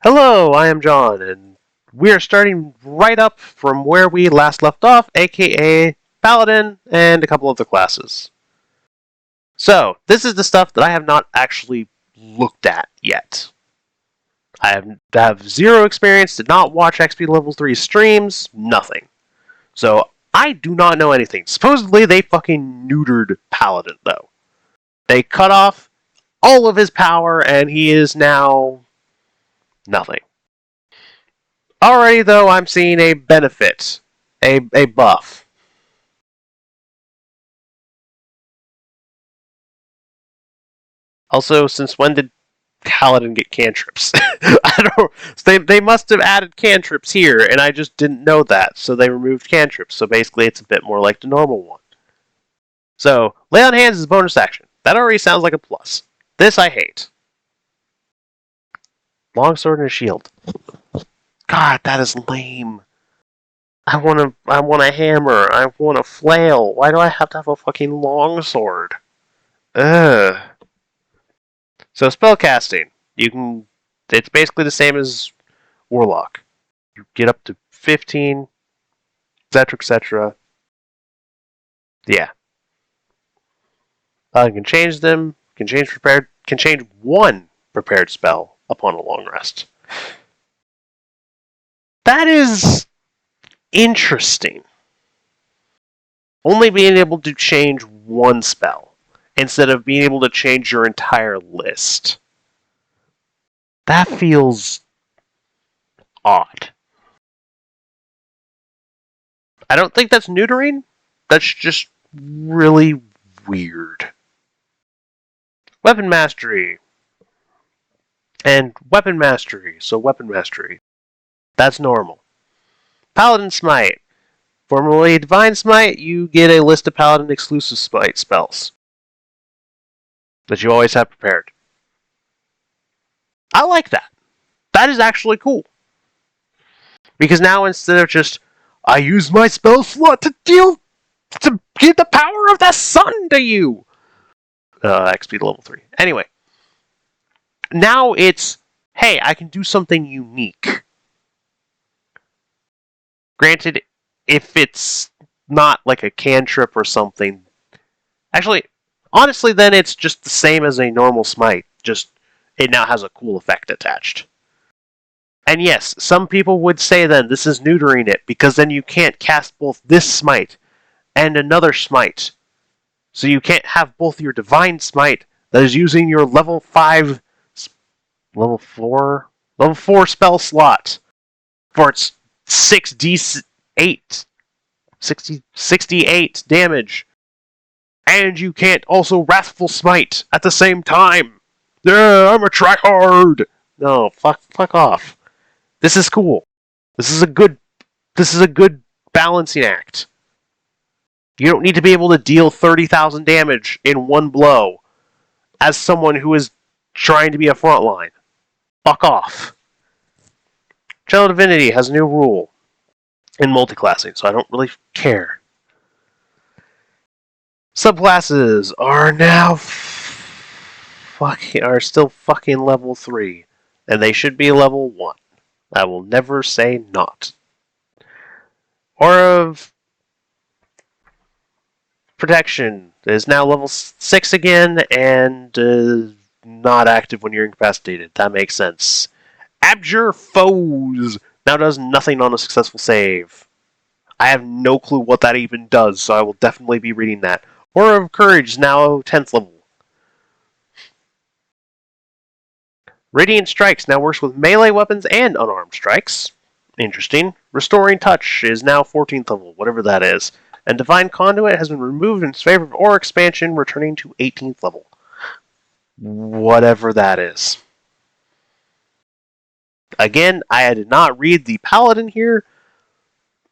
Hello, I am John, and we are starting right up from where we last left off, aka Paladin and a couple of the classes. So, this is the stuff that I have not actually looked at yet. I have zero experience, did not watch XP Level 3 streams, nothing. So, I do not know anything. Supposedly, they fucking neutered Paladin, though. They cut off all of his power, and he is now nothing. Already, though, I'm seeing a benefit, a buff. Also, since when did Paladin get cantrips? I don't. They must have added cantrips here, and I just didn't know that, so they removed cantrips. So basically, it's a bit more like the normal one. So, lay on hands is a bonus action. That already sounds like a plus. This I hate. Longsword and a shield. God, that is lame. I want a hammer. I want a flail. Why do I have to have a fucking longsword? Ugh. So spellcasting, you can. It's basically the same as Warlock. You get up to 15, etc., etc. Yeah. You can change them. Can change prepared. Can change one prepared spell upon a long rest. That is interesting. Only being able to change one spell instead of being able to change your entire list. That feels odd. I don't think that's neutering. That's just really weird. Weapon mastery. And weapon mastery. So weapon mastery. That's normal. Paladin smite. Formerly divine smite, you get a list of paladin exclusive smite spells that you always have prepared. I like that. That is actually cool. Because now instead of just, I use my spell slot to give the power of the sun to you. XP level 3. Anyway. Now it's, hey, I can do something unique. Granted, if it's not like a cantrip or something. Actually, honestly, then it's just the same as a normal smite. Just, it now has a cool effect attached. And yes, some people would say then this is neutering it, because then you can't cast both this smite and another smite. So you can't have both your divine smite that is using your level 5, level 4 spell slot for its 6d8, 68 damage. And you can't also Wrathful Smite at the same time. Yeah, I'm a tryhard. No, fuck off. This is cool. This is a good balancing act. You don't need to be able to deal 30,000 damage in one blow as someone who is trying to be a frontline. Fuck off. Channel Divinity has a new rule in multiclassing, so I don't really care. Subclasses are now are still fucking level 3, and they should be level 1. I will never say not. Aura of Protection is now level 6 again, and not active when you're incapacitated. That makes sense. Abjure Foes now does nothing on a successful save. I have no clue what that even does, so I will definitely be reading that. Aura of Courage is now 10th level. Radiant Strikes now works with melee weapons and unarmed strikes. Interesting. Restoring Touch is now 14th level, whatever that is. And Divine Conduit has been removed in favor of Aura Expansion, returning to 18th level. Whatever that is. Again, I did not read the Paladin here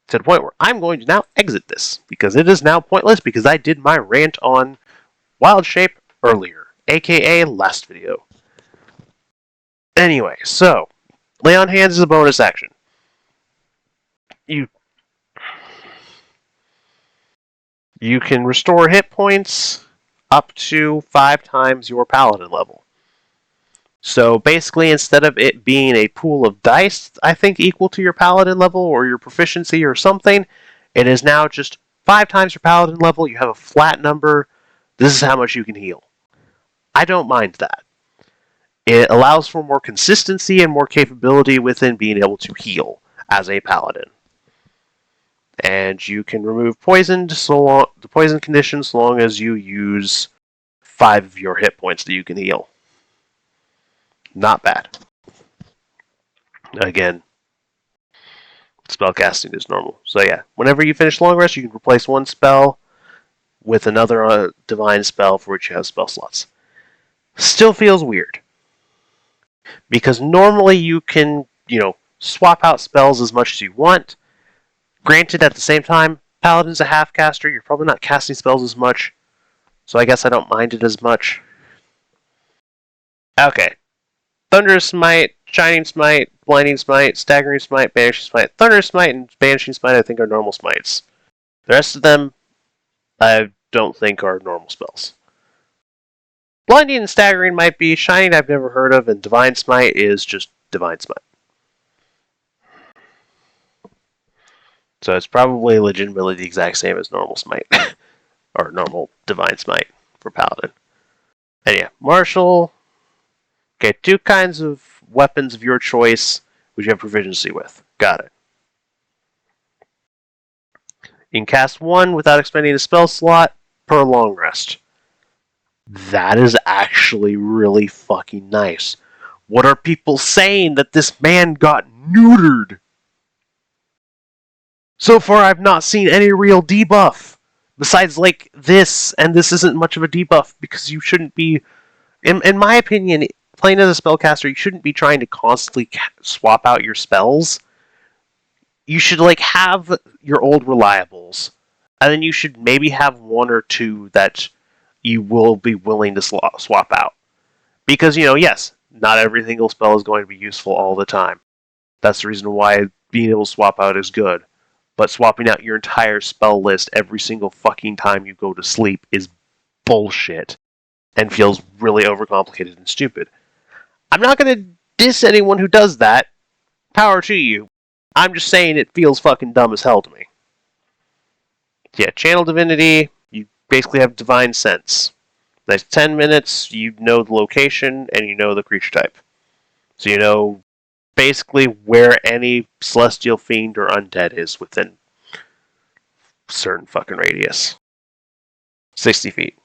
to the point where I'm going to now exit this, because it is now pointless because I did my rant on Wild Shape earlier, aka last video. Anyway, so, Lay on Hands is a bonus action. You can restore hit points up to 5 times your paladin level. So basically, instead of it being a pool of dice, I think equal to your paladin level or your proficiency or something, it is now just 5 times your paladin level. You have a flat number. This is how much you can heal. I don't mind that. It allows for more consistency and more capability within being able to heal as a paladin. And you can remove poison the poison condition so long as you use 5 of your hit points that you can heal. Not bad. Again, spellcasting is normal. So yeah, whenever you finish long rest, you can replace one spell with another divine spell for which you have spell slots. Still feels weird. Because normally you can, swap out spells as much as you want. Granted, at the same time, Paladin's a half caster, you're probably not casting spells as much, so I guess I don't mind it as much. Okay. Thunderous Smite, Shining Smite, Blinding Smite, Staggering Smite, Banishing Smite. Thunderous Smite and Banishing Smite I think are normal smites. The rest of them I don't think are normal spells. Blinding and Staggering might be, Shining I've never heard of, and Divine Smite is just Divine Smite. So it's probably legitimately the exact same as normal Smite. Or normal Divine Smite for Paladin. And yeah, Martial. Okay, 2 kinds of weapons of your choice which you have proficiency with. Got it. You can cast 1 without expending a spell slot per long rest. That is actually really fucking nice. What are people saying that this man got neutered? So far, I've not seen any real debuff. Besides, like, this, and this isn't much of a debuff because you shouldn't be, in my opinion, playing as a spellcaster, you shouldn't be trying to constantly swap out your spells. You should, have your old reliables, and then you should maybe have 1 or 2 that you will be willing to swap out. Because, yes, not every single spell is going to be useful all the time. That's the reason why being able to swap out is good. But swapping out your entire spell list every single fucking time you go to sleep is bullshit. And feels really overcomplicated and stupid. I'm not going to diss anyone who does that. Power to you. I'm just saying it feels fucking dumb as hell to me. Yeah, Channel Divinity, you basically have Divine Sense. That's 10 minutes, you know the location, and you know the creature type. So you know basically where any celestial fiend or undead is within a certain fucking radius. 60 feet.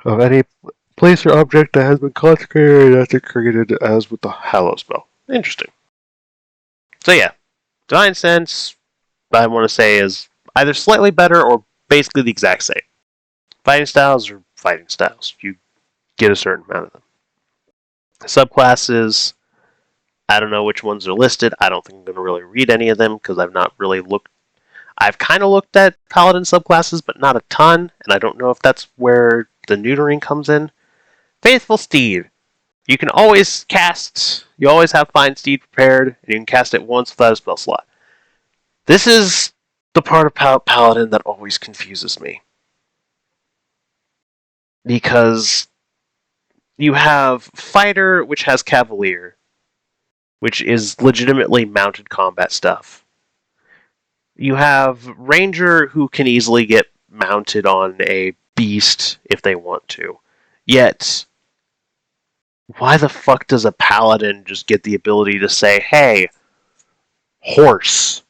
Of any place or object that has been consecrated or desecrated as with the Hallow spell. Interesting. So yeah, Divine Sense, I want to say, is either slightly better or basically the exact same. Fighting styles are fighting styles. You get a certain amount of them. Subclasses, I don't know which ones are listed. I don't think I'm going to really read any of them because I've not really looked. I've kind of looked at Paladin subclasses, but not a ton, and I don't know if that's where the neutering comes in. Faithful Steed. You can always cast, you always have Find Steed prepared, and you can cast it once without a spell slot. This is the part of Paladin that always confuses me. Because you have Fighter, which has Cavalier, which is legitimately mounted combat stuff. You have Ranger, who can easily get mounted on a beast if they want to. Yet, why the fuck does a Paladin just get the ability to say, hey, horse,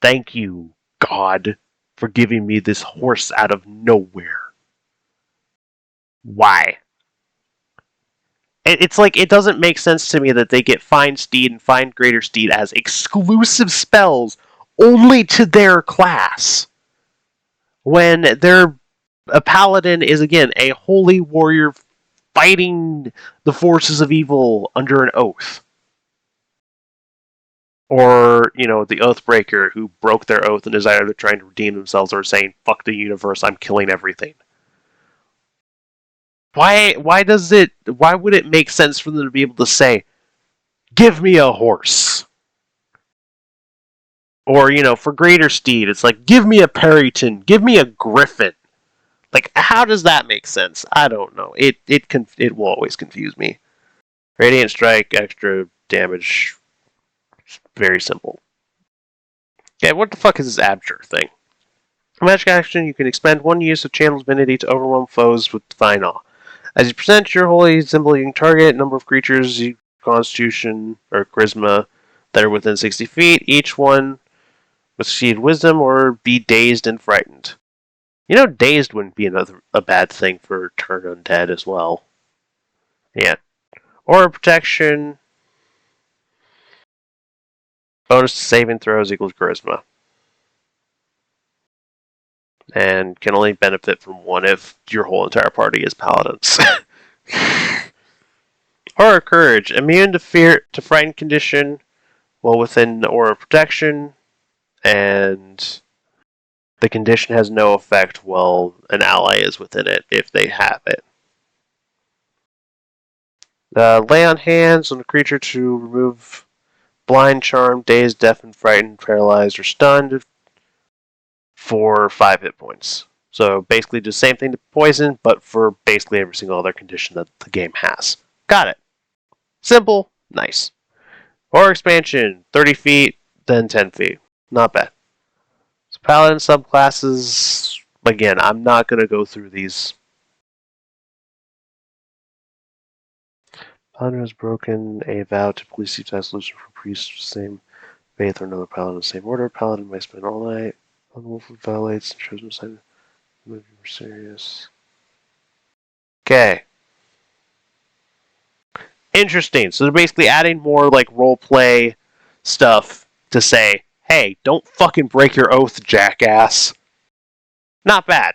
thank you, God, for giving me this horse out of nowhere? Why? It's like, it doesn't make sense to me that they get Find Steed and Find Greater Steed as exclusive spells only to their class. When a paladin is, again, a holy warrior fighting the forces of evil under an oath. Or, the Oathbreaker who broke their oath and is either trying to redeem themselves or saying, fuck the universe, I'm killing everything. Why would it make sense for them to be able to say, give me a horse? Or, for Greater Steed, it's like, give me a Perryton, give me a Griffin. Like, how does that make sense? I don't know. It will always confuse me. Radiant Strike, extra damage. Very simple. Okay, what the fuck is this Abjure thing? Magic action, you can expend one use of Channel Divinity to overwhelm foes with Divine Awe. As you present your holy symbol, you can target a number of creatures, Constitution or Charisma, that are within 60 feet. Each one must succeed Wisdom or be dazed and frightened. You know, dazed wouldn't be a bad thing for turn undead as well. Yeah. Aura protection. Bonus to saving throws equals charisma. And can only benefit from one if your whole entire party is paladins. Aura courage. Immune to fear to frightened condition while within aura protection. And the condition has no effect while an ally is within it if they have it. Lay on hands on a creature to remove blind, charmed, dazed, deafened, frightened, paralyzed, or stunned for 5 hit points. So basically do the same thing to poison, but for basically every single other condition that the game has. Got it. Simple, nice. Horror expansion, 30 feet, then 10 feet. Not bad. So paladin subclasses, again, I'm not going to go through these. Paladin has broken a vow, typically seeks solution for priests, same faith, or another paladin of the same order. Paladin may spend all night. Unlawful violates and chosen side. Moving more serious. Okay. Interesting. So they're basically adding more like role play stuff to say, hey, don't fucking break your oath, jackass. Not bad.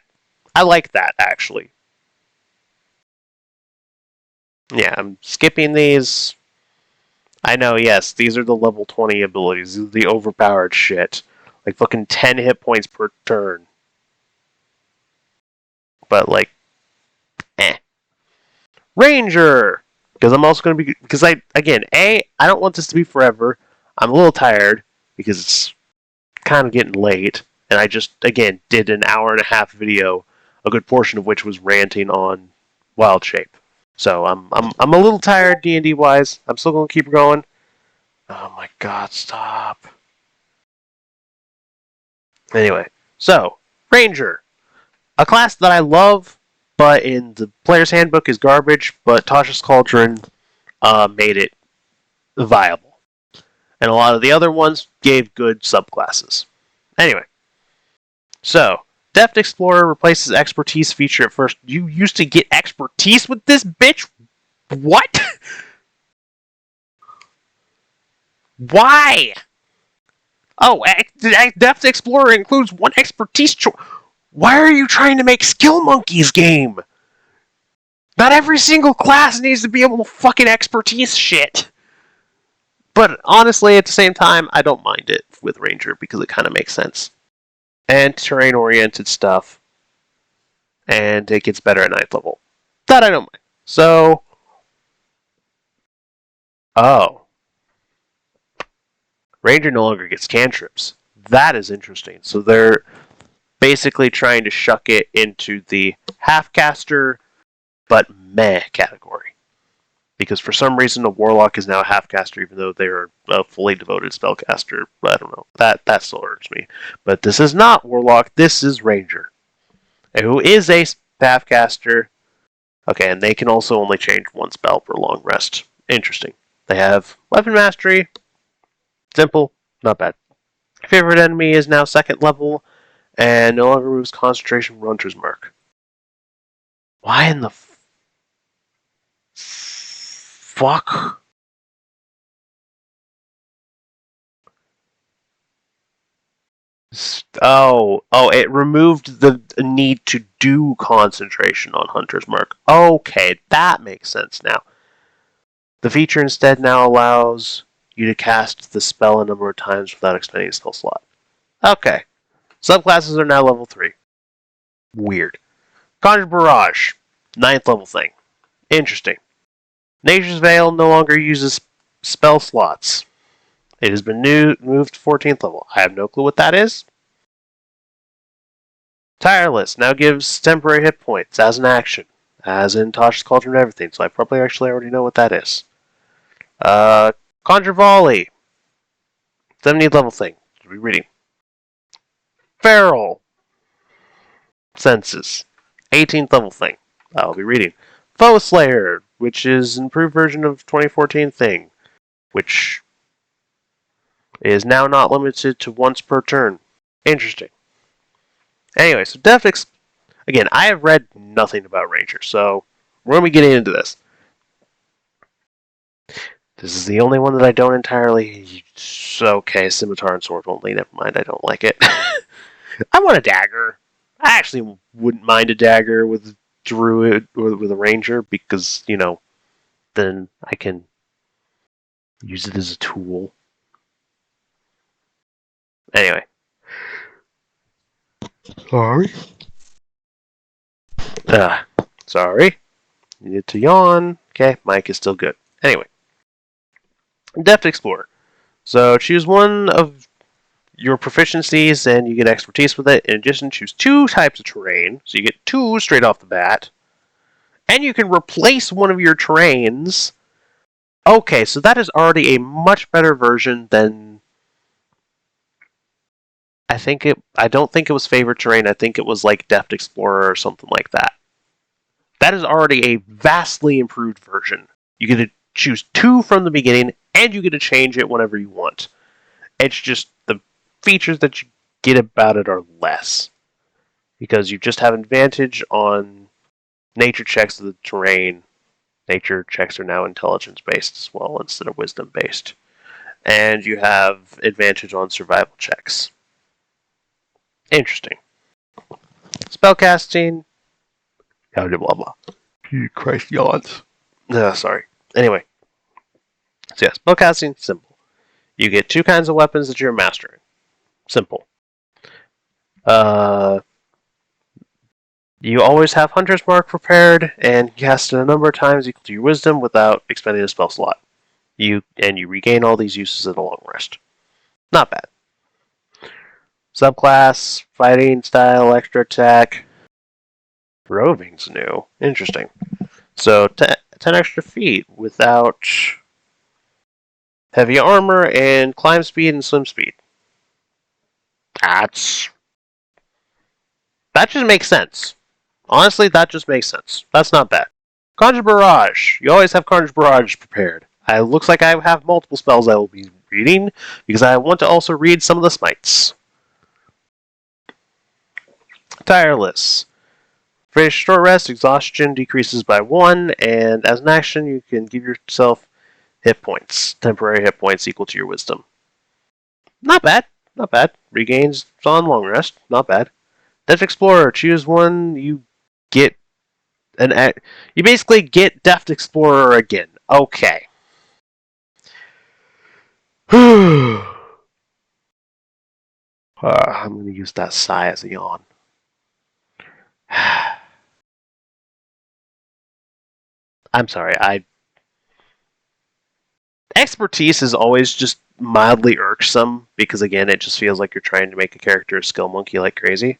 I like that, actually. Yeah, I'm skipping these. I know, yes, these are the level 20 abilities. These are the overpowered shit. Like fucking 10 hit points per turn. But like, Ranger! Because I'm also going to be... Because I don't want this to be forever. I'm a little tired because it's kind of getting late. And I just, again, did an hour and a half video, a good portion of which was ranting on Wild Shape. So I'm a little tired D&D wise. I'm still going to keep going. Oh my god, stop. Anyway, so, Ranger. A class that I love, but in the player's handbook is garbage, but Tasha's Cauldron made it viable. And a lot of the other ones gave good subclasses. Anyway, so, Deft Explorer replaces expertise feature at first. You used to get expertise with this bitch? What? Why? Oh, Depth Explorer includes one expertise choice. Why are you trying to make Skill Monkey's game? Not every single class needs to be able to fucking expertise shit. But honestly, at the same time, I don't mind it with Ranger because it kind of makes sense. And terrain-oriented stuff. And it gets better at 9th level. That I don't mind. So... Oh. Ranger no longer gets cantrips. That is interesting. So they're basically trying to shuck it into the half-caster, but meh category. Because for some reason a Warlock is now a half-caster, even though they're a fully devoted spellcaster. I don't know. That still hurts me. But this is not Warlock, this is Ranger. Who is a half-caster. Okay, and they can also only change one spell per long rest. Interesting. They have Weapon Mastery. Simple, not bad. Favorite enemy is now 2nd level, and no longer removes concentration from Hunter's Mark. Why in the fuck? Oh, it removed the need to do concentration on Hunter's Mark. Okay, that makes sense now. The feature instead now allows you to cast the spell a number of times without expending a spell slot. Okay. Subclasses are now level 3. Weird. Conjure Barrage. 9th level thing. Interesting. Nature's Veil no longer uses spell slots. It has been moved to 14th level. I have no clue what that is. Tireless now gives temporary hit points as an action, as in Tosh's Cauldron and everything, so I probably actually already know what that is. Conjure Volley. 70th level thing. Should be reading. Feral. Senses. 18th level thing. I'll be reading. Foe Slayer, which is an improved version of 2014 thing, which is now not limited to once per turn. Interesting. Anyway, so again, I have read nothing about Ranger, so we're going to be getting into this. This is the only one that I don't entirely... Okay, Scimitar and Sword only. Never mind, I don't like it. I want a dagger. I actually wouldn't mind a dagger with Druid or with a Ranger because, you know, then I can use it as a tool. Anyway. Sorry. Sorry. Needed to yawn. Okay, mic is still good. Anyway. Depth Explorer. So choose one of your proficiencies and you get expertise with it. In addition, choose 2 types of terrain. So you get 2 straight off the bat. And you can replace one of your terrains. Okay, so that is already a much better version than... I don't think it was favorite terrain. I think it was like Depth Explorer or something like that. That is already a vastly improved version. You get to choose 2 from the beginning, and you get to change it whenever you want. It's just the features that you get about it are less. Because you just have advantage on nature checks of the terrain. Nature checks are now intelligence-based as well instead of wisdom-based. And you have advantage on survival checks. Interesting. Spellcasting. Blah, blah, blah. Christ, yawns. Sorry. Anyway. So yeah, spellcasting, simple. You get 2 kinds of weapons that you're mastering. Simple. You always have Hunter's Mark prepared, and cast it a number of times equal to your wisdom without expending a spell slot. You regain all these uses in a long rest. Not bad. Subclass, fighting style, extra attack. Roving's new. Interesting. So 10 extra feet without heavy armor and climb speed and swim speed. That just makes sense. Honestly, that just makes sense. That's not bad. Conjure Barrage. You always have Conjure Barrage prepared. It looks like I have multiple spells I will be reading, because I want to also read some of the smites. Tireless. For a short rest, exhaustion decreases by 1, and as an action, you can give yourself hit points. Temporary hit points equal to your wisdom. Not bad. Not bad. Regains on long rest. Not bad. Depth Explorer. Choose one. You basically get Depth Explorer again. Okay. I'm going to use that sigh as a yawn. I'm sorry. Expertise is always just mildly irksome because, again, it just feels like you're trying to make a character a skill monkey like crazy.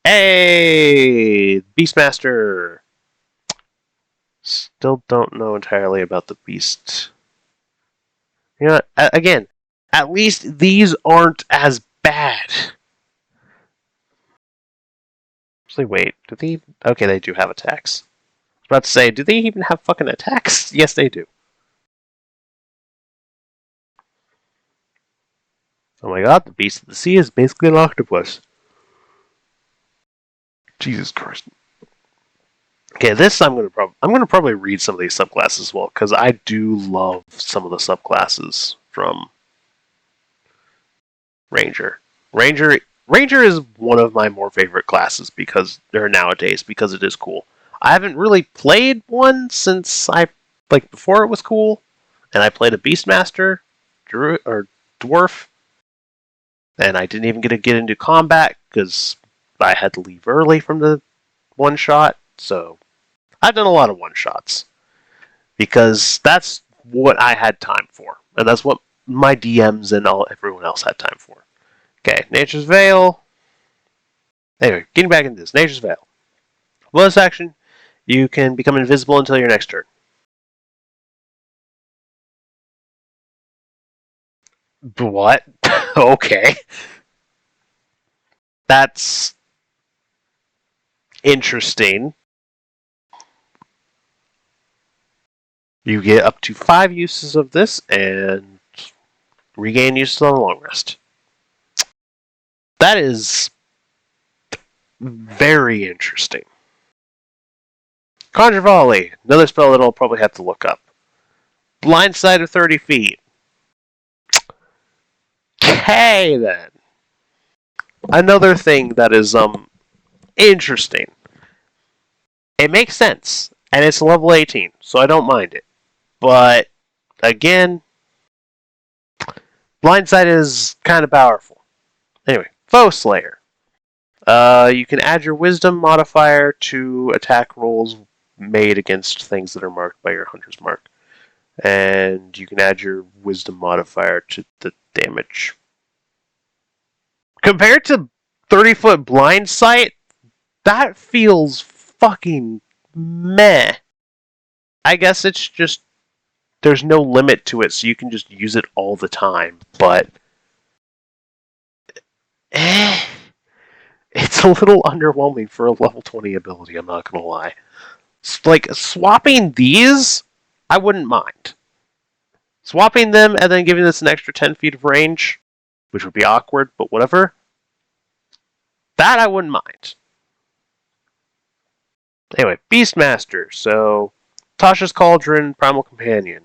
Hey! Beastmaster! Still don't know entirely about the beast. You know what? Again, at least these aren't as bad. Actually, wait. Do they... Okay, they do have attacks. I was about to say, do they even have fucking attacks? Yes, they do. Oh my god, the beast of the sea is basically an octopus. Jesus Christ. Okay, this I'm gonna probably read some of these subclasses as well, because I do love some of the subclasses from Ranger. Ranger is one of my more favorite classes nowadays because it is cool. I haven't really played one since before it was cool, and I played a Beastmaster, Dwarf, and I didn't even get to get into combat because I had to leave early from the one shot. So I've done a lot of one shots because that's what I had time for, and that's what my DMs and everyone else had time for. Okay, Nature's Veil. Anyway, getting back into this. Nature's Veil. Bonus action, you can become invisible until your next turn. What? Okay. That's interesting. You get up to 5 uses of this and regain uses on a long rest. That is very interesting. Conjure Volley, another spell that I'll probably have to look up. Blindside of 30 feet. Okay, then. Another thing that is interesting. It makes sense, and it's level 18, so I don't mind it. But again, Blindside is kind of powerful. Anyway, Foe Slayer. You can add your Wisdom modifier to attack rolls made against things that are marked by your Hunter's Mark. And you can add your Wisdom modifier to the damage. Compared to 30-foot blind sight, that feels fucking meh. I guess it's just there's no limit to it, so you can just use it all the time, but it's a little underwhelming for a level 20 ability, I'm not gonna lie. Like, swapping these, I wouldn't mind. Swapping them and then giving this an extra 10 feet of range, which would be awkward, but whatever. That I wouldn't mind. Anyway, Beastmaster. So, Tasha's Cauldron, Primal Companion.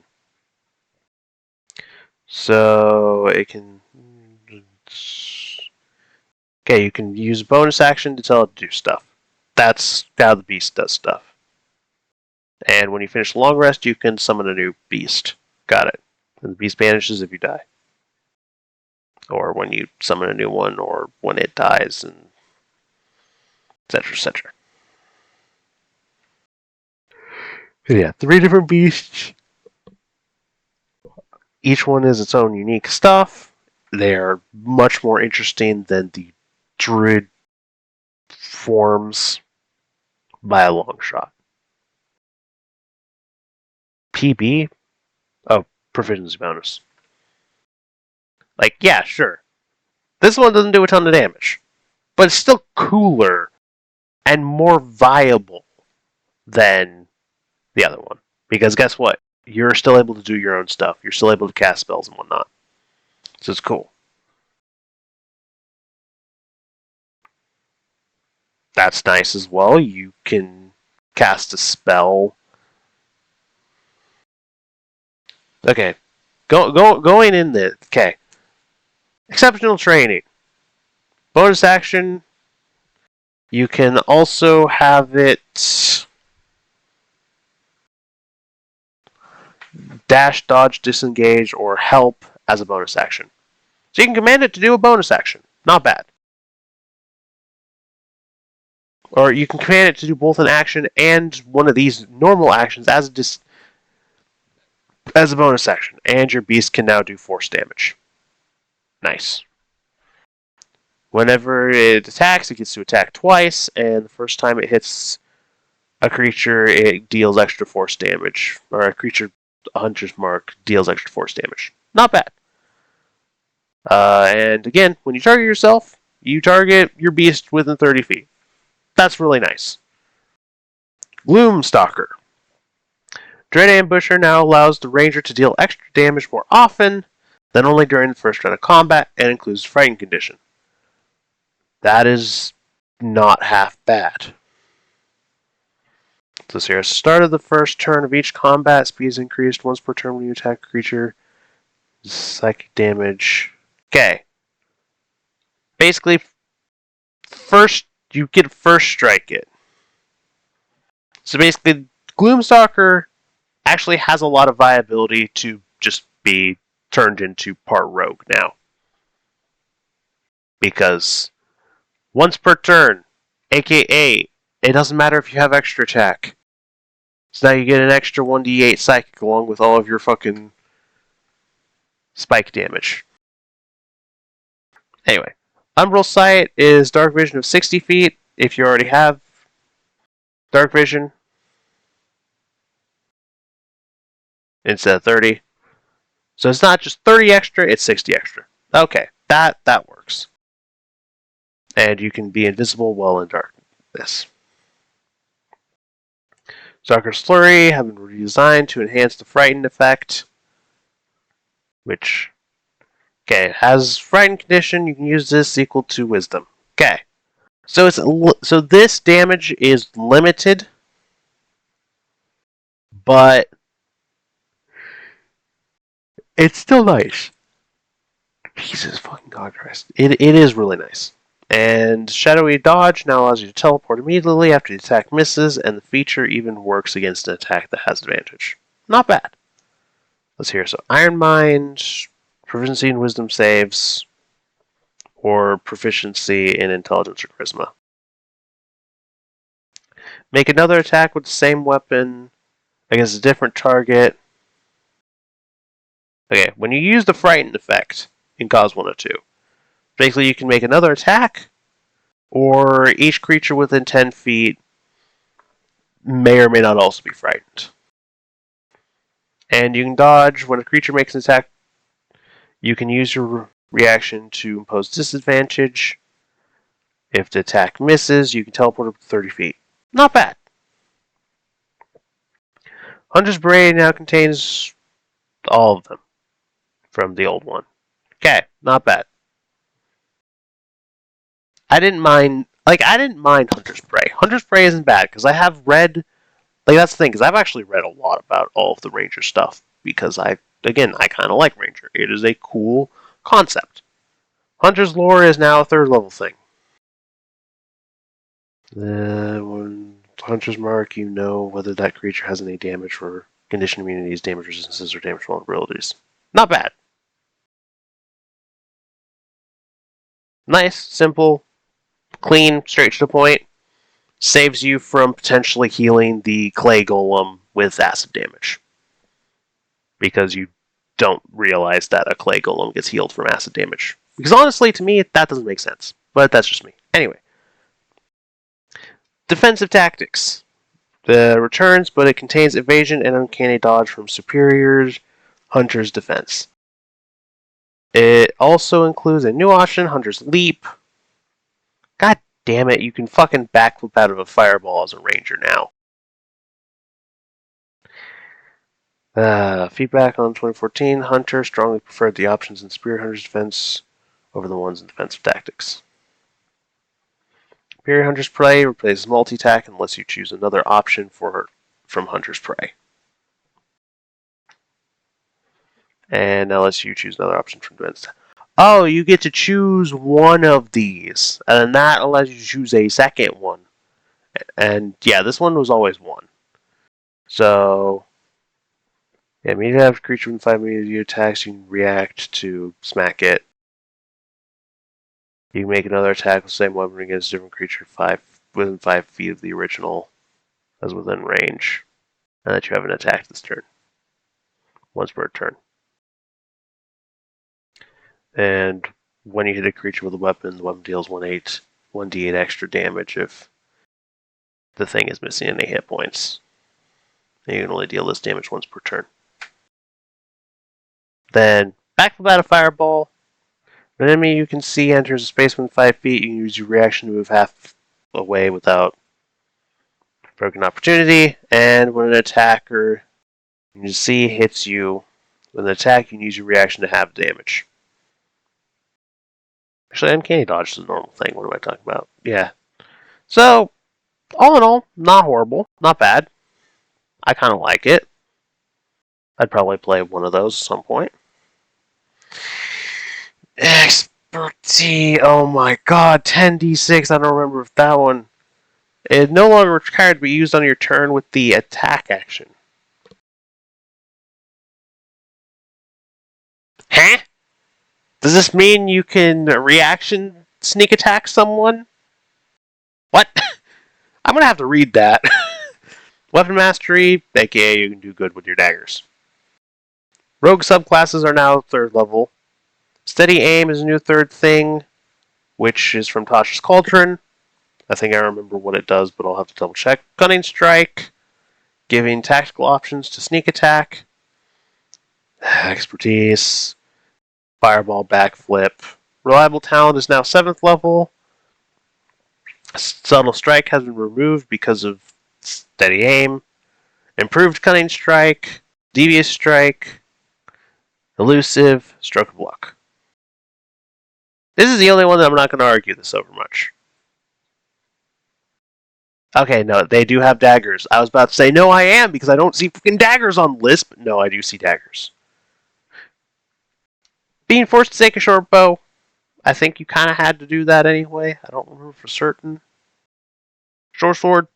So, it can... Okay, you can use a bonus action to tell it to do stuff. That's how the beast does stuff. And when you finish the long rest, you can summon a new beast. Got it. And the beast vanishes if you die. Or when you summon a new one, or when it dies, and etc., etc. Yeah, 3 different beasts. Each one is its own unique stuff. They are much more interesting than the druid forms by a long shot. PB? Oh, proficiency bonus. Like, yeah, sure. This one doesn't do a ton of damage, but it's still cooler and more viable than the other one. Because guess what? You're still able to do your own stuff. You're still able to cast spells and whatnot. So it's cool. That's nice as well. You can cast a spell. Okay. Going in the... Okay. Exceptional training. Bonus action. You can also have it... dash, dodge, disengage, or help as a bonus action. So you can command it to do a bonus action. Not bad. Or you can command it to do both an action and one of these normal actions as a bonus action. And your beast can now do force damage. Nice. Whenever it attacks, it gets to attack twice, and the first time it hits a creature, it deals extra force damage. Or a creature, a Hunter's Mark, deals extra force damage. Not bad. And again, when you target yourself, you target your beast within 30 feet. That's really nice. Gloomstalker. Dread Ambusher now allows the ranger to deal extra damage more often than only during the first round of combat, and includes Frightened condition. That is not half bad. So here, at the start of the first turn of each combat, speed is increased once per turn when you attack a creature. Psychic damage. Okay. Basically, first you get first strike it. So basically, Gloomstalker actually has a lot of viability to just be turned into part rogue now. Because once per turn, aka, it doesn't matter if you have extra attack. So now you get an extra 1d8 psychic along with all of your fucking spike damage. Anyway, Umbral Sight is dark vision of 60 feet if you already have dark vision instead of 30. So it's not just 30 extra, it's 60 extra. Okay, that works. And you can be invisible while in darkness. Stalker's Flurry have been redesigned to enhance the frightened effect, which, okay, has frightened condition. You can use this equal to wisdom. Okay, so this damage is limited, but it's still nice. Jesus fucking God Christ. It is really nice. And Shadowy Dodge now allows you to teleport immediately after the attack misses, and the feature even works against an attack that has advantage. Not bad. Let's hear. So Iron Mind, proficiency in wisdom saves, or proficiency in intelligence or charisma. Make another attack with the same weapon against a different target. Okay, when you use the frightened effect in Cause 102, basically you can make another attack, or each creature within 10 feet may or may not also be frightened. And you can dodge. When a creature makes an attack, you can use your reaction to impose disadvantage. If the attack misses, you can teleport up to 30 feet. Not bad. Hunter's Parade now contains all of them from the old one. Okay, not bad. I didn't mind Hunter's Prey. Hunter's Prey isn't bad because I have read, that's the thing, because I've actually read a lot about all of the Ranger stuff because I kind of like Ranger. It is a cool concept. Hunter's Lore is now a 3rd level thing. When Hunter's Mark, you know whether that creature has any damage for condition immunities, damage resistances, or damage vulnerabilities. Not bad. Nice, simple, clean, straight to the point. Saves you from potentially healing the clay golem with acid damage. Because you don't realize that a clay golem gets healed from acid damage. Because honestly, to me, that doesn't make sense. But that's just me. Anyway. Defensive Tactics. The returns, but it contains evasion and uncanny dodge from superiors, Hunter's Defense. It also includes a new option, Hunter's Leap. God damn it, you can fucking backflip out of a fireball as a ranger now. Feedback on 2014, Hunter strongly preferred the options in Superior Hunter's Defense over the ones in Defensive Tactics. Superior Hunter's Prey replaces multi-attack and lets you choose another option from Hunter's Prey. And now lets you choose another option from Defense. Oh, you get to choose one of these, and that allows you to choose a second one. And yeah, this one was always one. So, yeah, immediately after creature within 5 meters of you attacks, you can react to smack it. You can make another attack with the same weapon against a different creature within 5 feet of the original as within range. And that you haven't attacked this turn. Once per turn. And when you hit a creature with a weapon, the weapon deals 1d8 extra damage if the thing is missing any hit points. And you can only deal this damage once per turn. Then, backflip out a fireball. An enemy you can see enters a space within 5 feet. You can use your reaction to move half away without broken opportunity. And when an attacker you see hits you with an attack, you can use your reaction to half damage. Actually, uncanny dodge is a normal thing. What am I talking about? Yeah. So, all in all, not horrible. Not bad. I kind of like it. I'd probably play one of those at some point. Expertise. Oh my god, 10d6. I don't remember if that one. It no longer required to be used on your turn with the attack action. Huh? Does this mean you can reaction sneak attack someone? What? I'm gonna have to read that. Weapon Mastery, aka you can do good with your daggers. Rogue subclasses are now 3rd level. Steady Aim is a new 3rd thing. which is from Tasha's Cauldron. I think I remember what it does, but I'll have to double check. Cunning Strike, giving tactical options to sneak attack. Expertise, Fireball, Backflip. Reliable Talent is now 7th level. Subtle Strike has been removed because of Steady Aim. Improved Cunning Strike, Devious Strike, Elusive, Stroke of Luck. This is the only one that I'm not going to argue this over much. Okay, no, they do have daggers. I was about to say, no, I am, because I don't see fucking daggers on the list, but no, I do see daggers. Being forced to take a short bow, I think you kind of had to do that anyway. I don't remember for certain. Short sword.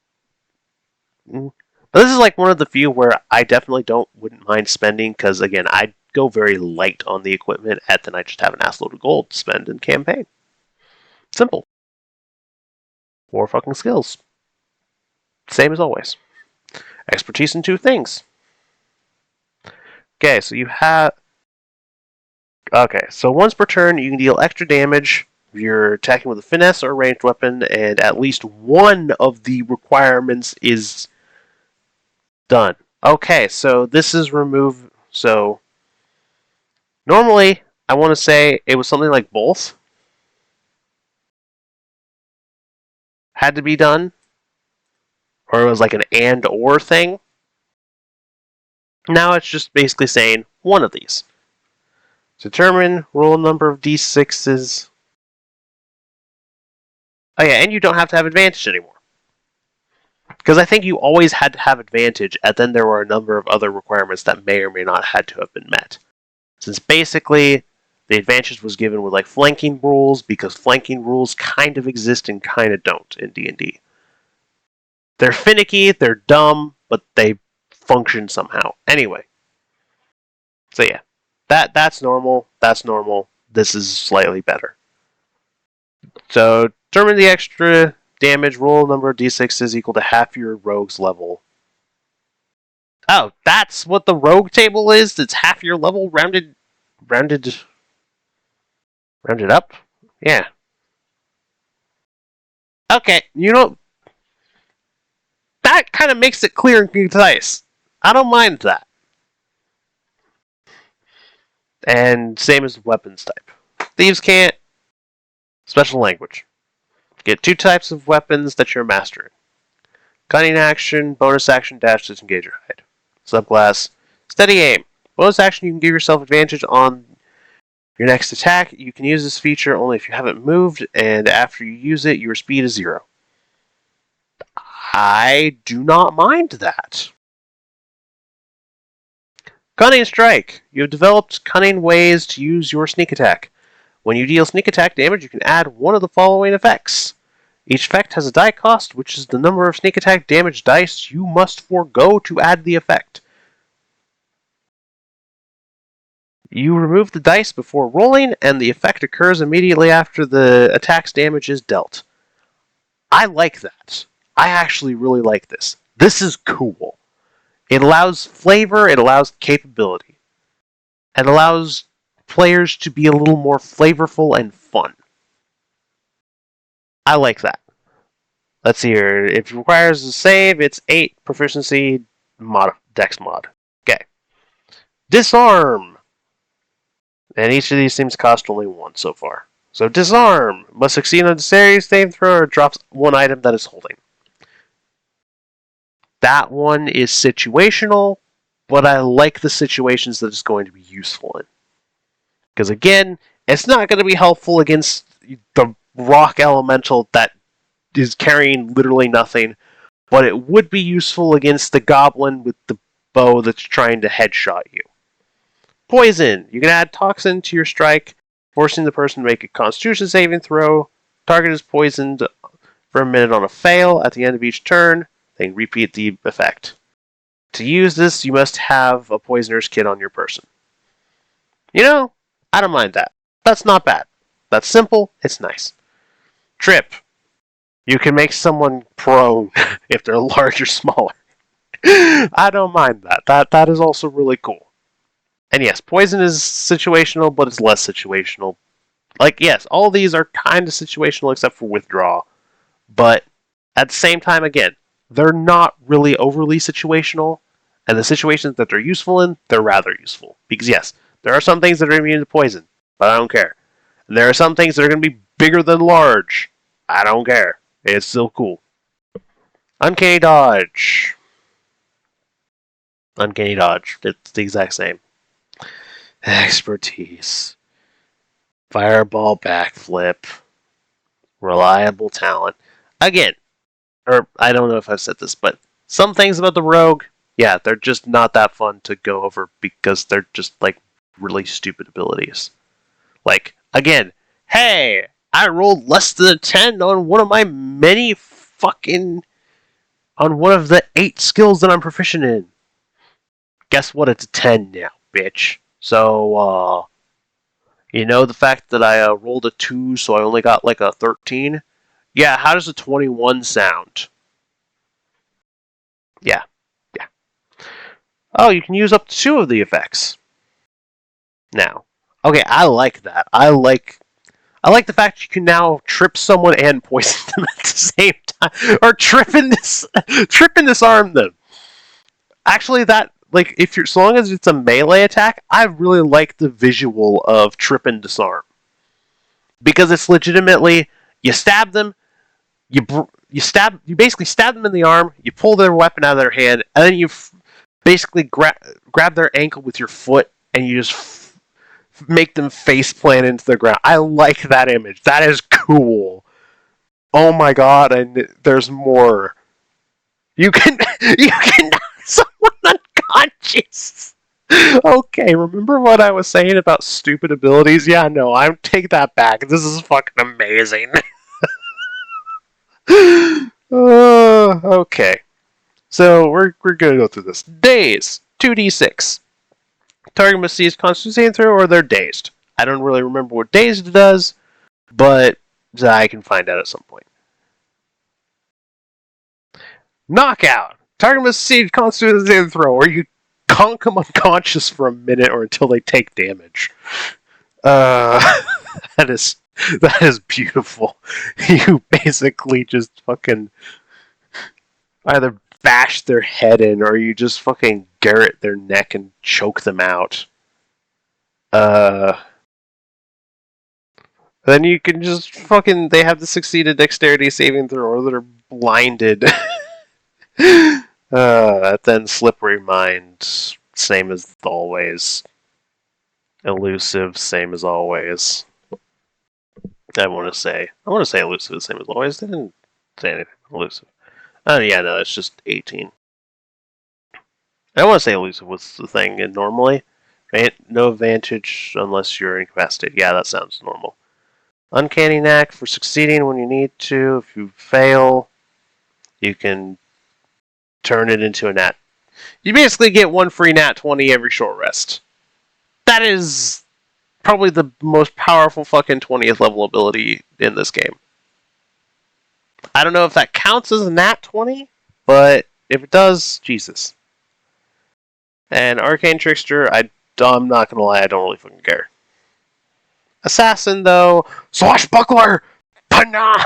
But this is like one of the few where I definitely wouldn't mind spending, because again, I go very light on the equipment, and then I just have an assload of gold to spend in campaign. Simple. 4 fucking skills. Same as always. Expertise in 2 things. Okay, so you have... Okay, so once per turn, you can deal extra damage if you're attacking with a finesse or a ranged weapon, and at least one of the requirements is done. Okay, so this is remove... So, normally, I want to say it was something like both had to be done, or it was like an and/or thing. Now it's just basically saying one of these. Determine roll number of d6s. Oh yeah, and you don't have to have advantage anymore. Because I think you always had to have advantage, and then there were a number of other requirements that may or may not had to have been met. Since basically, the advantage was given with like flanking rules, because flanking rules kind of exist and kind of don't in D&D. They're finicky, they're dumb, but they function somehow. Anyway. So yeah. That's normal. That's normal. This is slightly better. So, determine the extra damage. Roll number of d6 is equal to half your rogue's level. Oh, that's what the rogue table is? It's half your level rounded up? Yeah. Okay, you know, that kind of makes it clear and concise. I don't mind that. And same as weapons type. Thieves can't. Special language. Get 2 types of weapons that you're mastering. Cunning action, bonus action, dash, disengage, or hide. Subclass, steady aim. Bonus action, you can give yourself advantage on your next attack. You can use this feature only if you haven't moved, and after you use it, your speed is 0. I do not mind that. Cunning Strike. You have developed cunning ways to use your sneak attack. When you deal sneak attack damage, you can add one of the following effects. Each effect has a die cost, which is the number of sneak attack damage dice you must forego to add the effect. You remove the dice before rolling, and the effect occurs immediately after the attack's damage is dealt. I like that. I actually really like this. This is cool. It allows flavor, it allows capability. It allows players to be a little more flavorful and fun. I like that. Let's see here. If it requires a save, it's 8 proficiency dex mod. Okay. Disarm. And each of these seems to cost only 1 so far. So disarm. Must succeed on a series save throw or drops 1 item that is holding. That one is situational, but I like the situations that it's going to be useful in. Because again, it's not going to be helpful against the rock elemental that is carrying literally nothing, but it would be useful against the goblin with the bow that's trying to headshot you. Poison. You can add toxin to your strike, forcing the person to make a constitution saving throw. Target is poisoned for a minute on a fail at the end of each turn. Then repeat the effect. To use this, you must have a poisoner's kit on your person. You know, I don't mind that. That's not bad. That's simple, it's nice. Trip. You can make someone prone if they're large or smaller. I don't mind that. That is also really cool. And yes, poison is situational, but it's less situational Like, yes, all these are kind of situational except for withdraw. But at the same time, again, they're not really overly situational. And the situations that they're useful in, they're rather useful. Because, yes, there are some things that are immune to poison, but I don't care. And there are some things that are going to be bigger than large. I don't care. It's still cool. Uncanny Dodge. Uncanny Dodge. It's the exact same. Expertise. Fireball backflip. Reliable talent. Again, or I don't know if I've said this, but some things about the rogue, yeah, they're just not that fun to go over because they're just like really stupid abilities. Like, again, hey, I rolled less than a 10 on one of my many fucking on one of the 8 skills that I'm proficient in. Guess what? It's a 10 now, bitch. So, you know the fact that I rolled a 2, so I only got like a 13? Yeah, how does a 21 sound? Yeah. Oh, you can use up to 2 of the effects. Now. Okay, I like that. I like the fact you can now trip someone and poison them at the same time. Or trip and disarm them. Actually, that, like, if you're, so long as it's a melee attack, I really like the visual of trip and disarm. Because it's legitimately, you stab them, you basically stab them in the arm, you pull their weapon out of their hand, and then you basically grab their ankle with your foot, and you just make them face plant into the ground. I like that image. That is cool. Oh my god, and there's more. You can knock someone unconscious. Okay, remember what I was saying about stupid abilities? Yeah, no, I take that back. This is fucking amazing. Okay. So we're gonna go through this. Daze, 2d6. Target must seize constant saving throw or they're dazed. I don't really remember what dazed does, but I can find out at some point. Knockout. Target must seize constant saving throw or you conk them unconscious for a minute or until they take damage. That is beautiful. You basically just fucking either bash their head in or you just fucking garrote their neck and choke them out. Then you can just fucking, they have to succeed a dexterity saving throw or they're blinded. Then slippery mind, same as always. Elusive, same as always. I want to say elusive, the same as always. They didn't say anything elusive. Oh yeah, no, it's just 18. I want to say elusive was the thing normally. No advantage unless you're incapacitated. Yeah, that sounds normal. Uncanny knack for succeeding when you need to. If you fail, you can turn it into a nat. You basically get one free nat 20 every short rest. That is probably the most powerful fucking 20th level ability in this game. I don't know if that counts as a nat 20, but if it does, Jesus. And Arcane Trickster, I'm not gonna lie, I don't really fucking care. Assassin, though, Swashbuckler! Panache!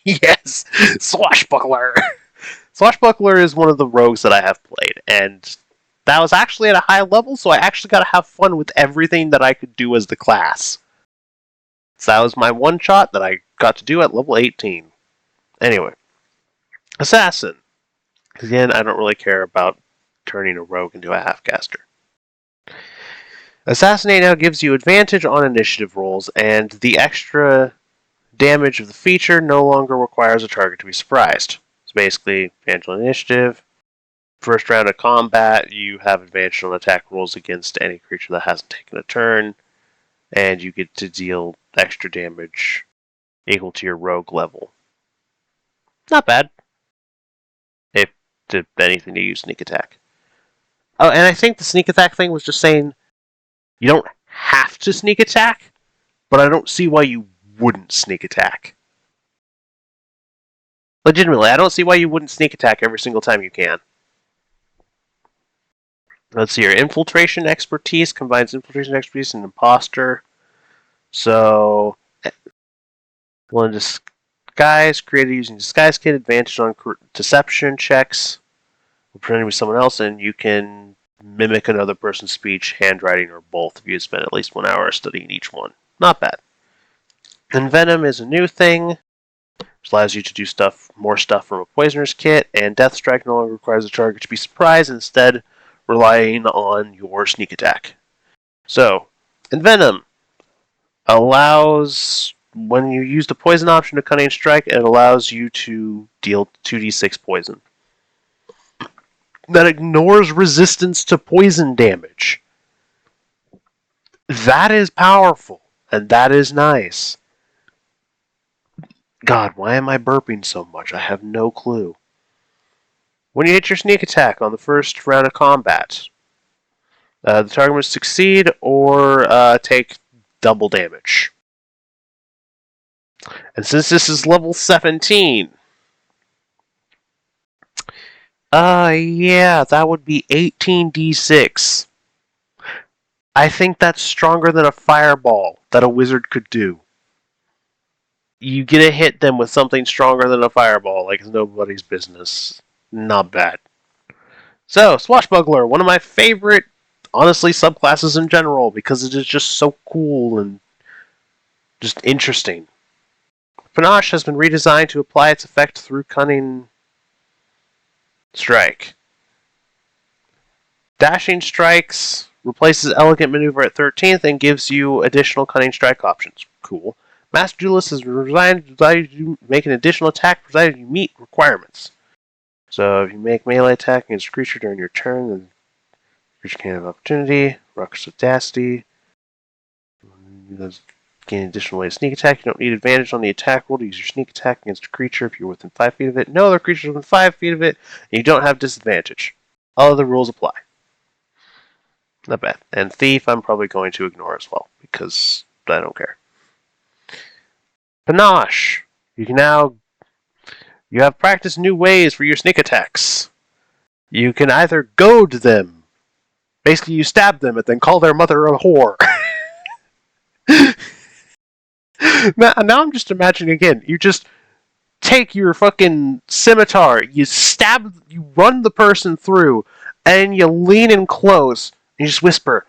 Yes, Swashbuckler! Swashbuckler is one of the rogues that I have played, and that was actually at a high level, so I actually got to have fun with everything that I could do as the class. So that was my one shot that I got to do at level 18. Anyway, Assassin. Again, I don't really care about turning a rogue into a half-caster. Assassinate now gives you advantage on initiative rolls, and the extra damage of the feature no longer requires a target to be surprised. It's basically advantage on initiative. First round of combat, you have advantage on attack rolls against any creature that hasn't taken a turn, and you get to deal extra damage equal to your rogue level. Not bad. If did anything to use sneak attack. Oh, and I think the sneak attack thing was just saying you don't have to sneak attack, but I don't see why you wouldn't sneak attack. Legitimately, I don't see why you wouldn't sneak attack every single time you can. Let's see here. Infiltration expertise combines infiltration expertise and imposter. So, one disguise created using disguise kit, advantage on deception checks. Pretending to be someone else, and you can mimic another person's speech, handwriting, or both if you spend at least 1 hour studying each one. Not bad. And Venom is a new thing, which allows you to do more stuff from a poisoner's kit, and Death Strike no longer requires the target to be surprised, instead relying on your sneak attack. So, Venom allows, when you use the poison option to Cunning Strike, it allows you to deal 2d6 poison. That ignores resistance to poison damage. That is powerful, and that is nice. God, why am I burping so much? I have no clue. When you hit your sneak attack on the first round of combat, the target must succeed or take double damage. And since this is level 17, yeah, that would be 18d6. I think that's stronger than a fireball that a wizard could do. You get to hit them with something stronger than a fireball, like it's nobody's business. Not bad. So, Swashbuckler, one of my favorite, honestly, subclasses in general, because it is just so cool and just interesting. Panache has been redesigned to apply its effect through Cunning Strike. Dashing Strikes replaces Elegant Maneuver at 13th and gives you additional Cunning Strike options. Cool. Master Duelist is designed to make an additional attack provided you meet requirements. So if you make melee attack against a creature during your turn, then the creature can have opportunity. Ruckus Audacity. Gain additional way to sneak attack. You don't need advantage on the attack roll to use your sneak attack against a creature if you're within 5 feet of it. No other creatures within 5 feet of it, and you don't have disadvantage. All other rules apply. Not bad. And Thief, I'm probably going to ignore as well, because I don't care. Panache. You have practiced new ways for your sneak attacks. You can either goad them. Basically, you stab them and then call their mother a whore. now I'm just imagining again. You just take your fucking scimitar, you run the person through, and you lean in close, and you just whisper,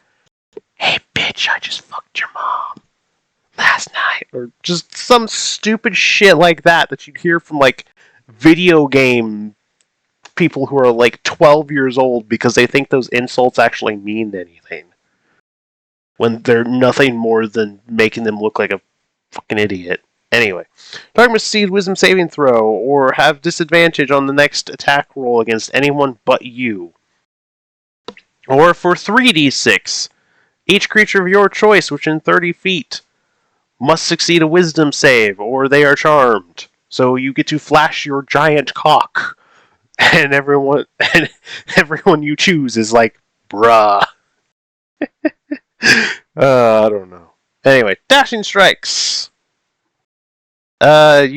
"Hey, bitch, I just fucked your mom last night," or just some stupid shit like that you'd hear from like video game people who are like 12 years old because they think those insults actually mean anything when they're nothing more than making them look like a fucking idiot. Anyway, target must succeed Wisdom saving throw or have disadvantage on the next attack roll against anyone but you. Or for 3d6, each creature of your choice within 30 feet must succeed a Wisdom save or they are charmed. So you get to flash your giant cock, and everyone you choose is like, bruh. I don't know. Anyway, Dashing Strikes. You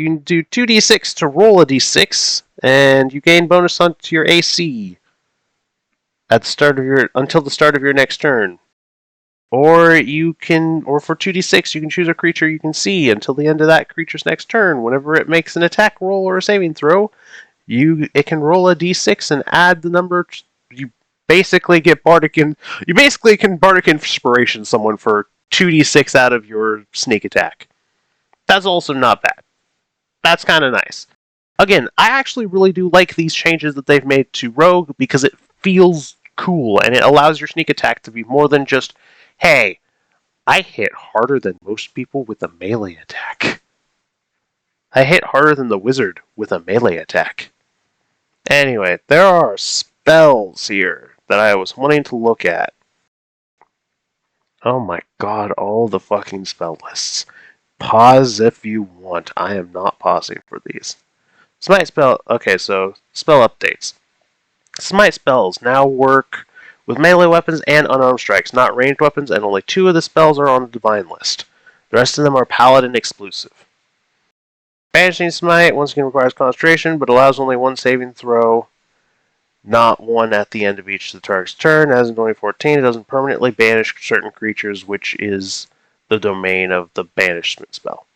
can do 2d6 to roll a d6, and you gain bonus onto your AC at the start of until the start of your next turn. Or for 2d6, you can choose a creature you can see until the end of that creature's next turn. Whenever it makes an attack roll or a saving throw, it can roll a d6 and add the number. You basically can Bardic Inspiration someone for 2d6 out of your sneak attack. That's also not bad. That's kind of nice. Again, I actually really do like these changes that they've made to Rogue because it feels cool and it allows your sneak attack to be more than just, hey, I hit harder than most people with a melee attack. I hit harder than the wizard with a melee attack. Anyway, there are spells here that I was wanting to look at. Oh my god, all the fucking spell lists. Pause if you want. I am not pausing for these. Smite spell. Okay, so spell updates. Smite spells now work with melee weapons and unarmed strikes, not ranged weapons, and only 2 of the spells are on the divine list. The rest of them are paladin exclusive. Banishing Smite once again requires concentration, but allows only 1 saving throw, not 1 at the end of each of the target's turn. As in 2014, it doesn't permanently banish certain creatures, which is the domain of the banishment spell.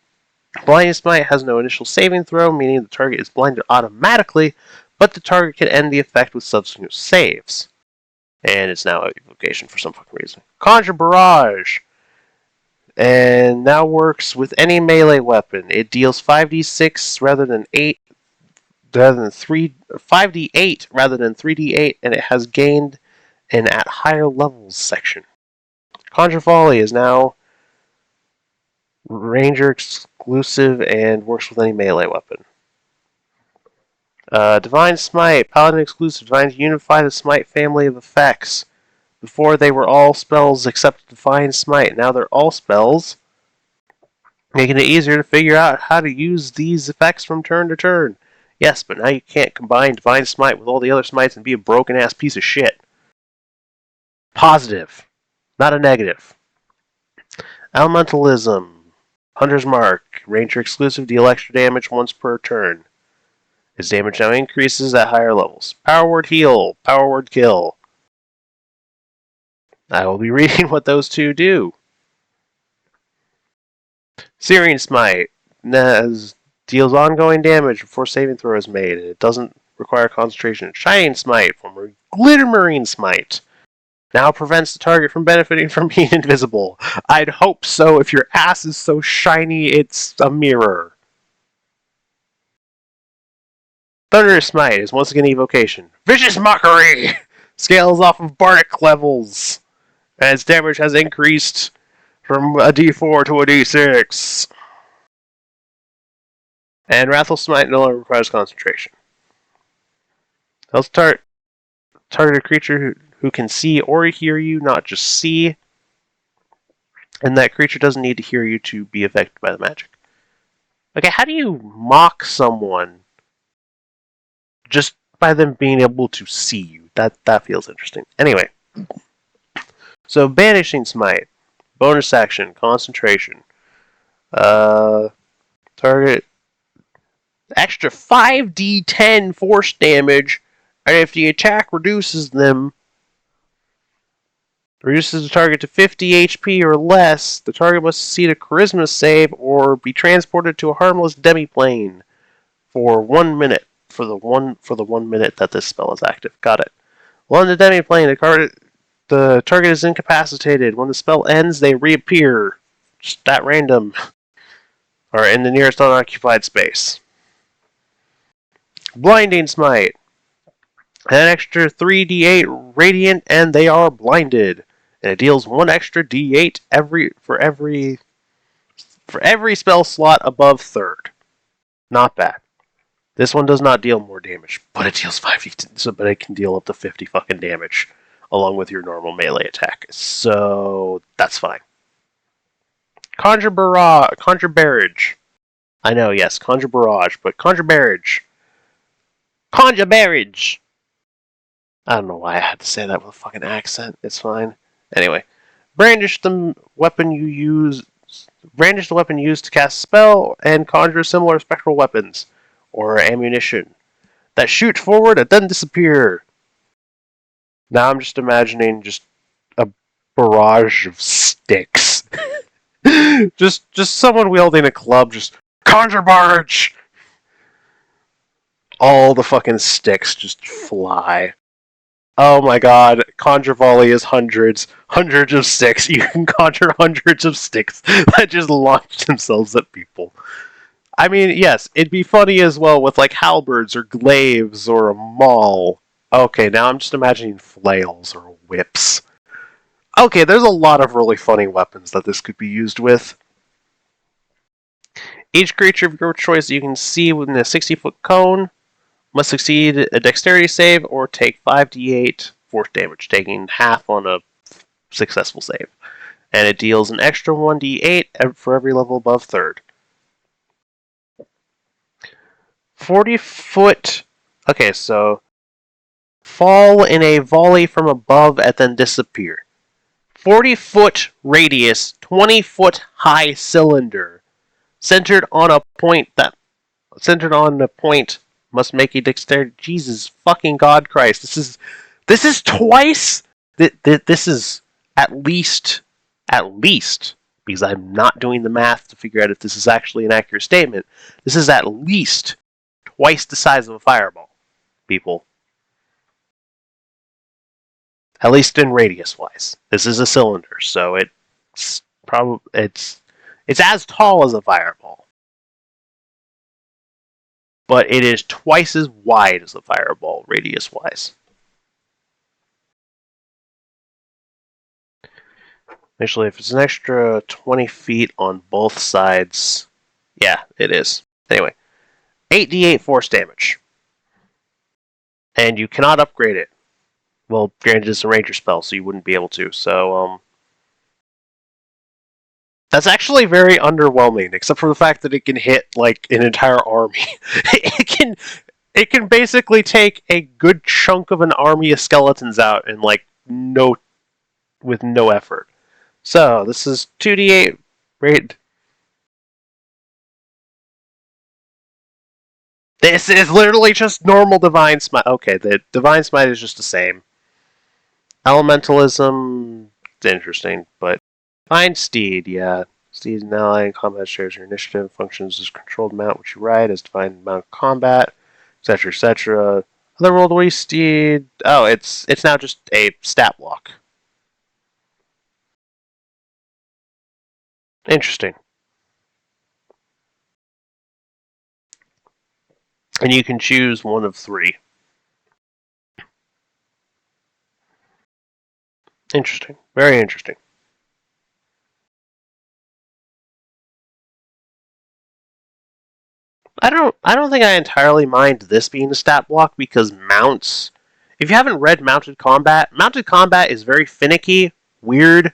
Blinding Smite has no initial saving throw, meaning the target is blinded automatically, but the target can end the effect with subsequent saves. And it's now an evocation for some fucking reason. Conjure Barrage! And now works with any melee weapon. It deals 5d6 rather than 5d8 rather than 3d8, and it has gained an at higher levels section. Conjure Volley is now Ranger exclusive and works with any melee weapon. Divine Smite, Paladin exclusive. Divine unify the Smite family of effects. Before they were all spells except Divine Smite. Now they're all spells, making it easier to figure out how to use these effects from turn to turn. Yes, but now you can't combine Divine Smite with all the other smites and be a broken-ass piece of shit. Positive, not a negative. Elementalism. Hunter's Mark. Ranger exclusive, deal extra damage once per turn. His damage now increases at higher levels. Power Word Heal. Power Word Kill. I will be reading what those two do. Searing Smite deals ongoing damage before saving throw is made, and it doesn't require concentration. Shining Smite, former Glittering Smite, now prevents the target from benefiting from being invisible. I'd hope so if your ass is so shiny it's a mirror. Thunderous Smite is once again evocation. Vicious Mockery scales off of Bardic levels, and its damage has increased from a d4 to a d6. And Wrathful Smite no longer requires concentration. Let's target a creature who can see or hear you, not just see. And that creature doesn't need to hear you to be affected by the magic. Okay, how do you mock someone just by them being able to see you? That feels interesting. Anyway, so Banishing Smite, bonus action, concentration, target extra 5d10 force damage, and if the attack reduces the target to 50 HP or less, the target must succeed a charisma save or be transported to a harmless demiplane for 1 minute. For the 1 minute that this spell is active. Got it. While in the demiplane, the target is incapacitated. When the spell ends, they reappear. Just that random. Or in the nearest unoccupied space. Blinding Smite. An extra 3d8 radiant, and they are blinded. And it deals 1 extra d8 for every spell slot above third. Not bad. This one does not deal more damage, but it deals 5d10, but it can deal up to 50 fucking damage along with your normal melee attack. So that's fine. Conjure Barrage. I know, yes, Conjure Barrage, but Conjure Barrage. Conjure Barrage! I don't know why I had to say that with a fucking accent. It's fine. Anyway, brandish the weapon used to cast a spell and conjure similar spectral weapons or ammunition that shoot forward and then disappear. Now I'm just imagining just a barrage of sticks. just someone wielding a club, just conjure barge! All the fucking sticks just fly. Oh my god, Conjure Volley is hundreds of sticks. You can conjure hundreds of sticks that just launch themselves at people. I mean, yes, it'd be funny as well with like halberds or glaives or a maul. Okay, now I'm just imagining flails or whips. Okay, there's a lot of really funny weapons that this could be used with. Each creature of your choice you can see within a 60-foot cone must succeed a dexterity save or take 5d8 force damage, taking half on a successful save. And it deals an extra 1d8 for every level above third. 40-foot... Okay, so... fall in a volley from above and then disappear. 40-foot radius, 20-foot high cylinder. Centered on a point must make a dexterity. Jesus fucking God Christ! This is twice. This is at least because I'm not doing the math to figure out if this is actually an accurate statement, this is at least twice the size of a fireball, people. At least in radius-wise. This is a cylinder, so it's as tall as a fireball. But it is twice as wide as a fireball, radius-wise. Actually, if it's an extra 20 feet on both sides, yeah, it is. Anyway, 8d8 force damage. And you cannot upgrade it. Well, granted, it's a ranger spell, so you wouldn't be able to. So, that's actually very underwhelming, except for the fact that it can hit, like, an entire army. it can basically take a good chunk of an army of skeletons out in, like, with no effort. So, this is 2d8 rate. This is literally just normal Divine Smite. Okay, the Divine Smite is just the same. Elementalism, it's interesting, but Divine Steed, yeah. Steed is an ally in combat, shares your initiative, functions as controlled mount which you ride, as Divine Mount of Combat, etc., etc. Otherworldly Steed, oh, it's now just a stat block. Interesting. And you can choose one of 3. Interesting. Very interesting. I don't think I entirely mind this being a stat block because mounts. If you haven't read Mounted Combat is very finicky, weird,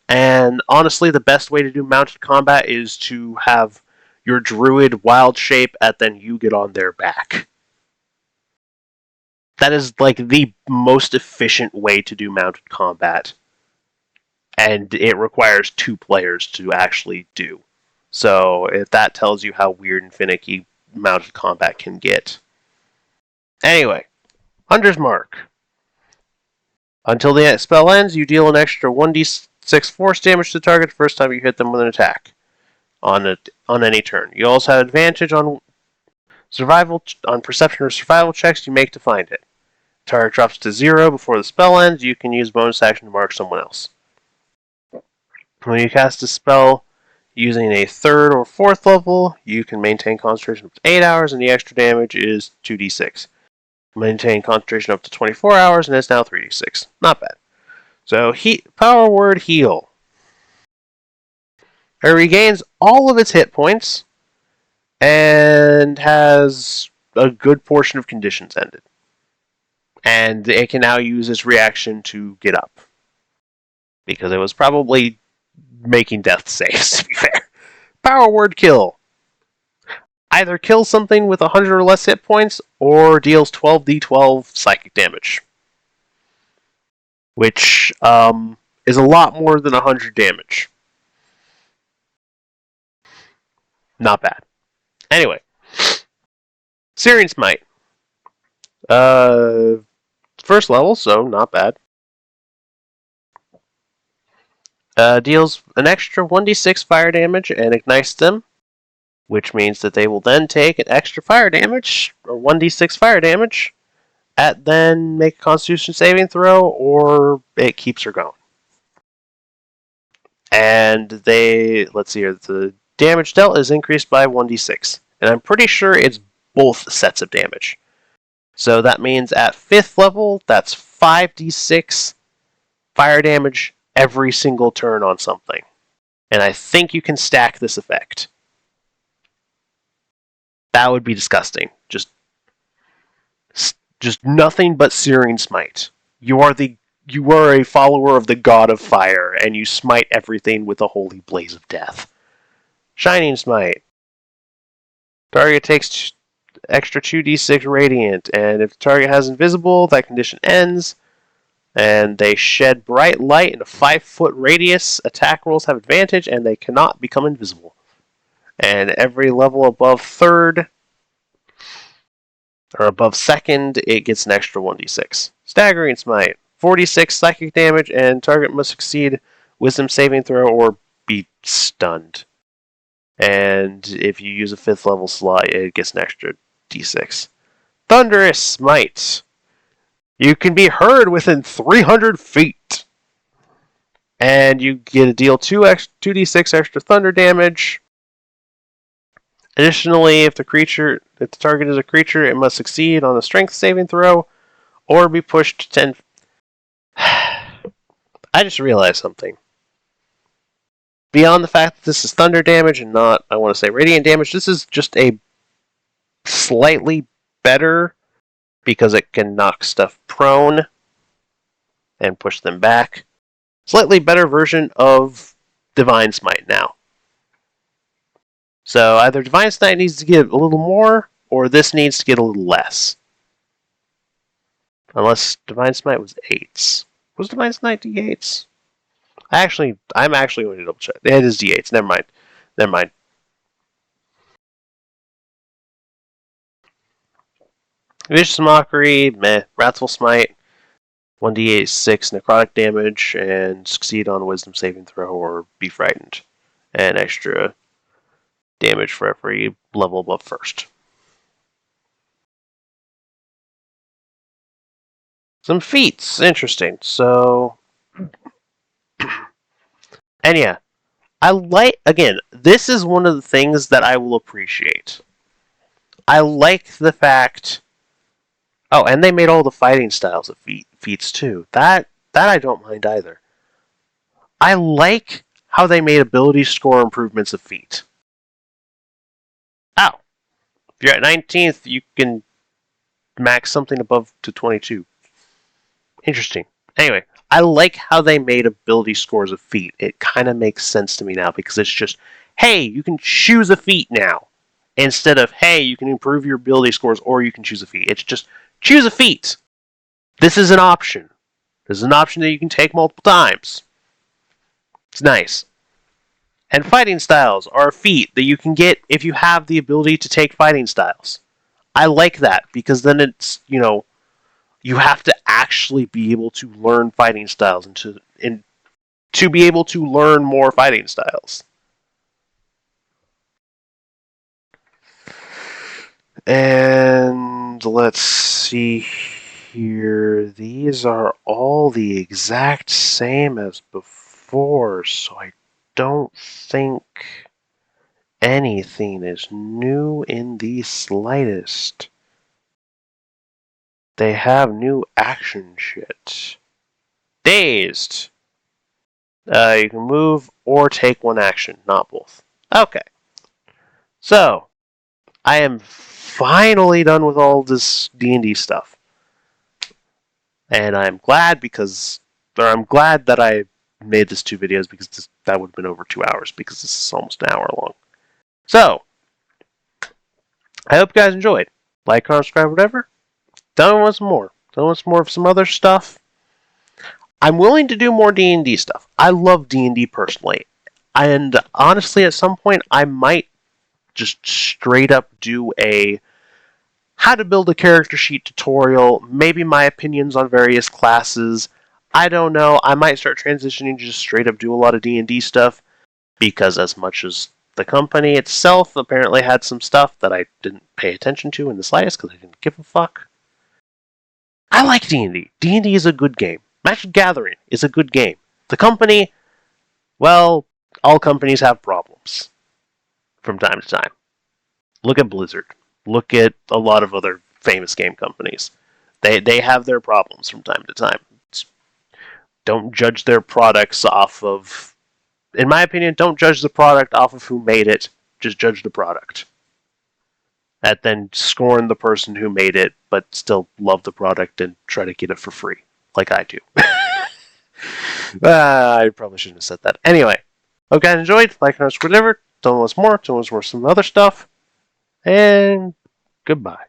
and honestly, the best way to do Mounted Combat is to have your druid wild shape and then you get on their back. That is like the most efficient way to do Mounted Combat, and it requires 2 players to actually do. So if that tells you how weird and finicky Mounted Combat can get. Anyway, Hunter's Mark. Until the spell ends, you deal an extra 1d6 force damage to the target the first time you hit them with an attack on any turn. You also have advantage on perception or survival checks you make to find it. Target drops to 0 before the spell ends. You can use bonus action to mark someone else. When you cast a spell using a 3rd or 4th level, you can maintain concentration up to 8 hours, and the extra damage is 2d6. Maintain concentration up to 24 hours, and it's now 3d6. Not bad. So, power word heal. It regains all of its hit points, and has a good portion of conditions ended. And it can now use its reaction to get up. Because it was probably making death saves, to be fair. Power word kill. Either kills something with 100 or less hit points, or deals 12d12 psychic damage. Which is a lot more than 100 damage. Not bad. Anyway. Searing Smite. First level, so not bad. Deals an extra 1d6 fire damage and ignites them, which means that they will then take an extra fire damage, or 1d6 fire damage, then make a Constitution saving throw, or it keeps her going. And let's see here, the damage dealt is increased by 1d6, and I'm pretty sure it's both sets of damage. So that means at 5th level, that's 5d6 fire damage every single turn on something. And I think you can stack this effect. That would be disgusting. Just nothing but Searing Smite. You are a follower of the god of fire, and you smite everything with a holy blaze of death. Shining Smite. Target takes extra 2d6 radiant, and if the target has invisible, that condition ends. And they shed bright light in a 5-foot radius. Attack rolls have advantage, and they cannot become invisible. And every level above 3rd, or above 2nd, it gets an extra 1d6. Staggering Smite. 46 psychic damage, and target must succeed Wisdom saving throw or be stunned. And if you use a 5th level slot, it gets an extra d6. Thunderous Smite. You can be heard within 300 feet. And you get to deal 2d6 extra thunder damage. Additionally, if the target is a creature, it must succeed on a strength saving throw or be pushed 10. I just realized something. Beyond the fact that this is thunder damage and not, I want to say, radiant damage, this is just a slightly better, because it can knock stuff prone and push them back, slightly better version of Divine Smite now. So either Divine Smite needs to get a little more, or this needs to get a little less. Unless Divine Smite was 8s. Was Divine Smite D8s? I'm actually going to double check. It is D8s. Never mind. Vicious Mockery, meh. Wrathful Smite, 1d8 6 necrotic damage, and succeed on a wisdom saving throw or be frightened. And extra damage for every level above first. Some feats. Interesting. So, and yeah, again, this is one of the things that I will appreciate. I like the fact. Oh, and they made all the fighting styles of feats too. That I don't mind either. I like how they made ability score improvements of feat. Oh, if you're at 19th, you can max something above to 22. Interesting. Anyway, I like how they made ability scores of feat. It kind of makes sense to me now because it's just, hey, you can choose a feat now. Instead of, hey, you can improve your ability scores or you can choose a feat. It's just, choose a feat. This is an option. This is an option that you can take multiple times. It's nice. And fighting styles are a feat that you can get if you have the ability to take fighting styles. I like that because then it's, you have to actually be able to learn fighting styles and to be able to learn more fighting styles. And let's see here. These are all the exact same as before, so I don't think anything is new in the slightest. They have new action shit. Dazed. You can move or take one action, not both. Okay. So, I am finally done with all this D&D stuff. And I'm glad that I made this 2 videos because that would have been over 2 hours because this is almost an hour long. So, I hope you guys enjoyed. Like, comment, subscribe, whatever. Tell me some more. Tell me some more of some other stuff. I'm willing to do more D&D stuff. I love D&D personally. And honestly, at some point, I might just straight up do a how to build a character sheet tutorial, maybe my opinions on various classes. I don't know. I might start transitioning to just straight up do a lot of D&D stuff, because as much as the company itself apparently had some stuff that I didn't pay attention to in the slightest because I didn't give a fuck. I like D&D. D&D is a good game. Magic the Gathering is a good game. The company, well, all companies have problems from time to time. Look at Blizzard. Look at a lot of other famous game companies. They have their problems from time to time. Don't judge their products off of... In my opinion, don't judge the product off of who made it. Just judge the product. And then scorn the person who made it, but still love the product and try to get it for free. Like I do. I probably shouldn't have said that. Anyway, hope you guys enjoyed. Like, whatever. Tell us more. Tell us more some other stuff. And goodbye.